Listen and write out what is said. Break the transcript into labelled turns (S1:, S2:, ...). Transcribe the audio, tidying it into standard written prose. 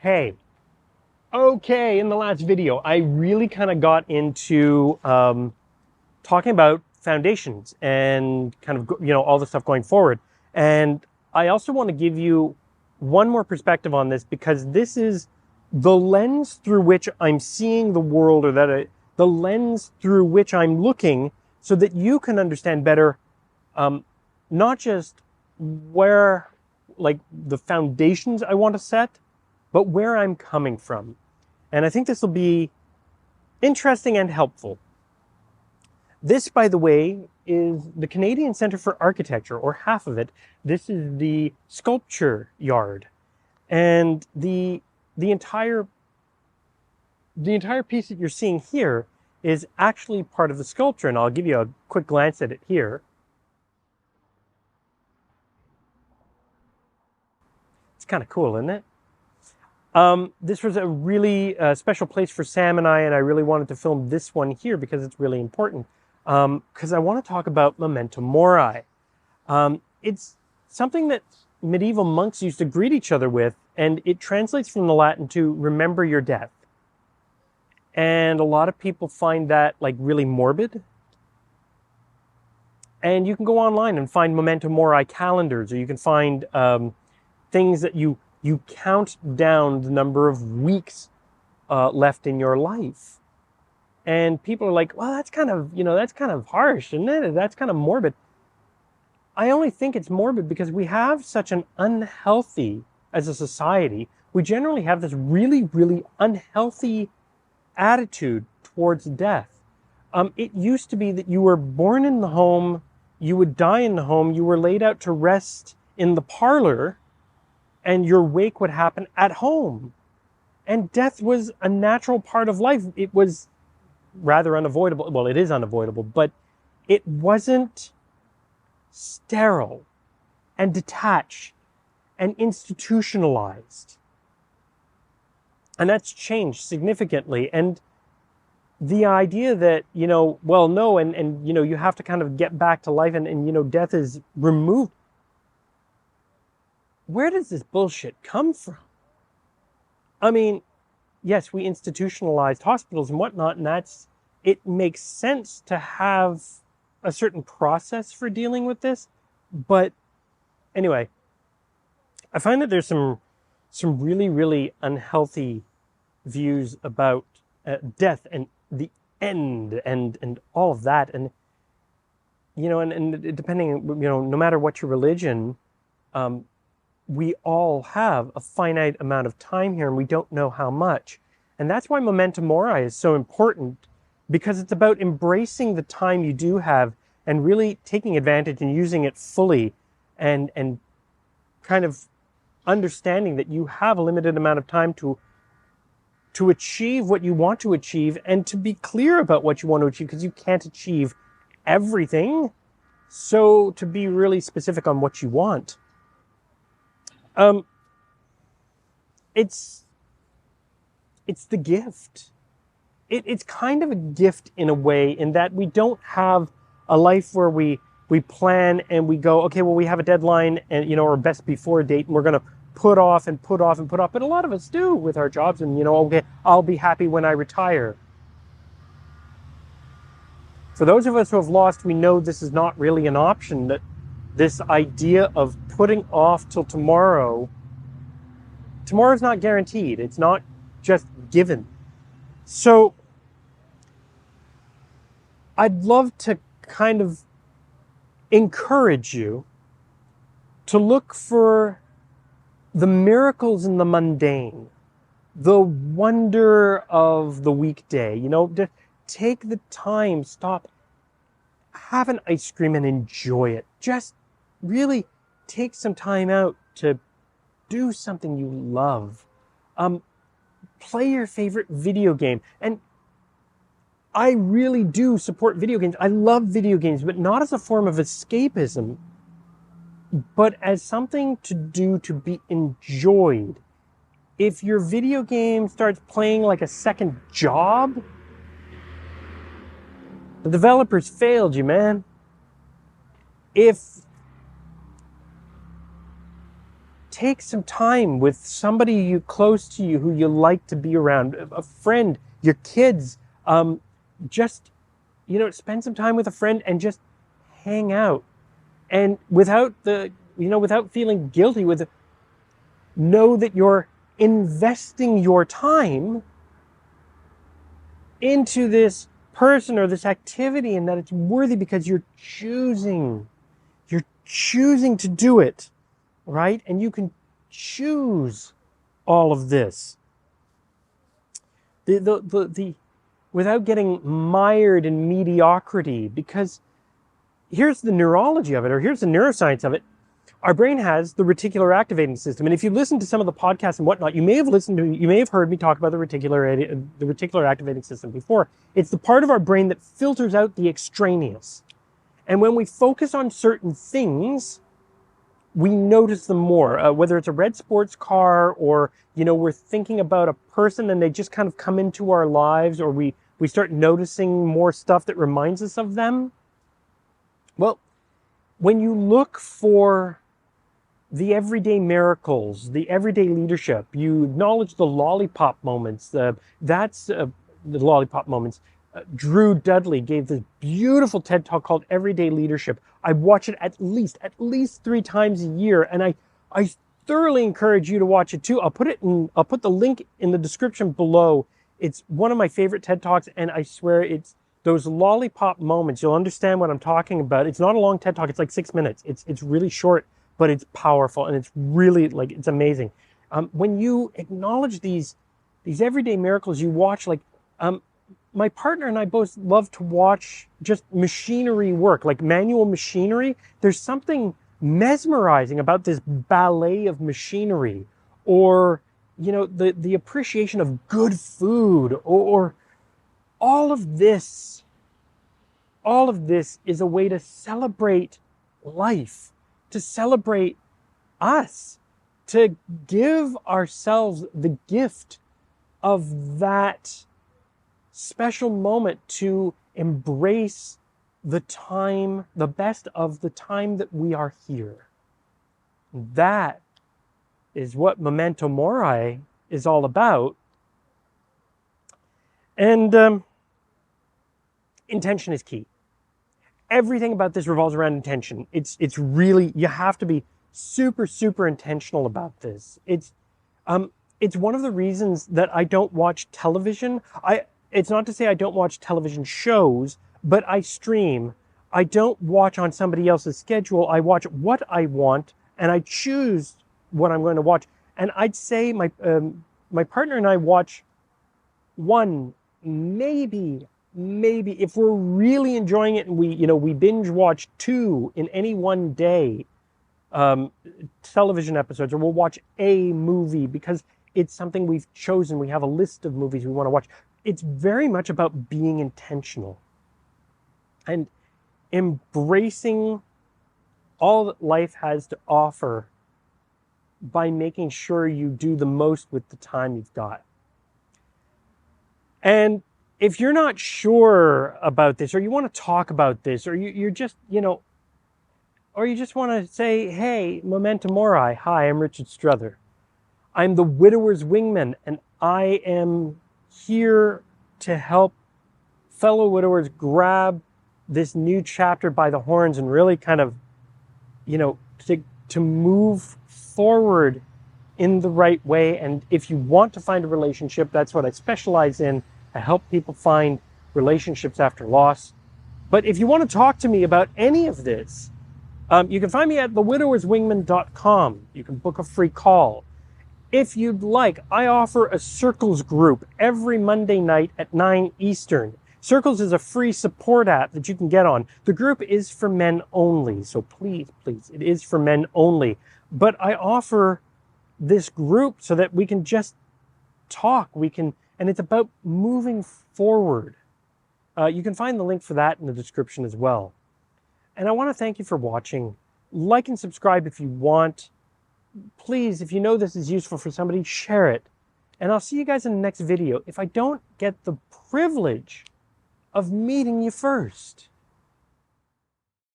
S1: Okay, in the last video, I really kind of got into talking about foundations and kind of, all the stuff going forward. And I also want to give you one more perspective on this, because this is the lens through which I'm seeing the world, or the lens through which I'm looking, so that you can understand better, not just where, like, the foundations I want to set, but where I'm coming from. And I think this will be interesting and helpful. This, by the way, is the Canadian Centre for Architecture, or half of it. This is the sculpture yard. And the entire piece that you're seeing here is actually part of the sculpture, and I'll give you a quick glance at it here. It's kind of cool, isn't it? This was a really special place for Sam and I really wanted to film this one here because it's really important. Because I want to talk about Memento Mori. It's something that medieval monks used to greet each other with, and it translates from the Latin to remember your death. And a lot of people find that like really morbid. And you can go online and find Memento Mori calendars, or you can find things that you count down the number of weeks left in your life. And people are like, well, that's kind of harsh, isn't it? That's kind of morbid. I only think it's morbid because we have such an unhealthy, as a society, we generally have this really, really unhealthy attitude towards death. It used to be that you were born in the home, you would die in the home, you were laid out to rest in the parlor, and your wake would happen at home. And death was a natural part of life. It was rather unavoidable. Well, it is unavoidable, but it wasn't sterile and detached and institutionalized. And that's changed significantly. And the idea that, well, no, and you have to kind of get back to life, and death is removed. Where does this bullshit come from? I mean, yes, we institutionalized hospitals and whatnot, and it makes sense to have a certain process for dealing with this. But anyway, I find that there's some really, really unhealthy views about death and the end and all of that. And, and depending, no matter what your religion, we all have a finite amount of time here, and we don't know how much. And that's why Memento Mori is so important, because it's about embracing the time you do have and really taking advantage and using it fully, and kind of understanding that you have a limited amount of time to achieve what you want to achieve, and to be clear about what you want to achieve, because you can't achieve everything. So to be really specific on what you want. It's the gift. It's kind of a gift in a way, in that we don't have a life where we plan and we go, okay, well, we have a deadline and, or best before date, and we're going to put off and put off and put off. But a lot of us do with our jobs, and, okay, I'll be happy when I retire. For those of us who have lost, we know this is not really an option, that this idea of putting off till tomorrow's not guaranteed. It's not just given. So I'd love to kind of encourage you to look for the miracles in the mundane, the wonder of the weekday. To take the time, stop, have an ice cream and enjoy it. Just really take some time out to do something you love. Play your favorite video game. And I really do support video games. I love video games, but not as a form of escapism, but as something to do to be enjoyed. If your video game starts playing like a second job, the developers failed you, man. If take some time with somebody close to you who you like to be around, a friend, your kids. Just, spend some time with a friend and just hang out. And without feeling guilty, know that you're investing your time into this person or this activity, and that it's worthy because you're choosing to do it, right? And you can choose all of this. The without getting mired in mediocrity, because here's the neurology of it, or here's the neuroscience of it. Our brain has the reticular activating system, and if you listen to some of the podcasts and whatnot, you may have heard me talk about the reticular activating system before. It's the part of our brain that filters out the extraneous, and when we focus on certain things, we notice them more. Whether it's a red sports car, or we're thinking about a person and they just kind of come into our lives, or we start noticing more stuff that reminds us of them. Well, when you look for the everyday miracles, the everyday leadership, you acknowledge the Lollipop Moments. The Lollipop Moments. Drew Dudley gave this beautiful TED Talk called Everyday Leadership. I watch it at least 3 times a year, and I thoroughly encourage you to watch it too. I'll put the link in the description below. It's one of my favorite TED Talks, and I swear it's those Lollipop Moments. You'll understand what I'm talking about. It's not a long TED Talk. It's like 6 minutes. It's really short, but it's powerful, and it's really it's amazing. When you acknowledge these everyday miracles, you watch my partner and I both love to watch just machinery work, like manual machinery. There's something mesmerizing about this ballet of machinery, or the appreciation of good food, or all of this is a way to celebrate life, to celebrate us, to give ourselves the gift of that special moment, to embrace the best of the time that we are here. That is what Memento Mori is all about. And intention is key. Everything about this revolves around intention. It's really, you have to be super, super intentional about this. It's one of the reasons that I don't watch television. It's not to say I don't watch television shows, but I stream. I don't watch on somebody else's schedule. I watch what I want, and I choose what I'm going to watch. And I'd say my partner and I watch one, maybe if we're really enjoying it, and we binge watch 2 in any one day, television episodes, or we'll watch a movie because it's something we've chosen. We have a list of movies we want to watch. It's very much about being intentional and embracing all that life has to offer by making sure you do the most with the time you've got. And if you're not sure about this, or you want to talk about this, or you're just, or you just want to say, hey, Memento Mori, hi, I'm Richard Struther. I'm the widower's wingman, and I am here to help fellow widowers grab this new chapter by the horns and really kind of, to move forward in the right way. And if you want to find a relationship, that's what I specialize in. I help people find relationships after loss. But if you want to talk to me about any of this, you can find me at thewidowerswingman.com. You can book a free call. If you'd like, I offer a Circles group every Monday night at 9 Eastern. Circles is a free support app that you can get on. The group is for men only, so please, it is for men only. But I offer this group so that we can just talk. And it's about moving forward. You can find the link for that in the description as well. And I want to thank you for watching. Like and subscribe if you want. Please, if you know this is useful for somebody, share it. And I'll see you guys in the next video if I don't get the privilege of meeting you first.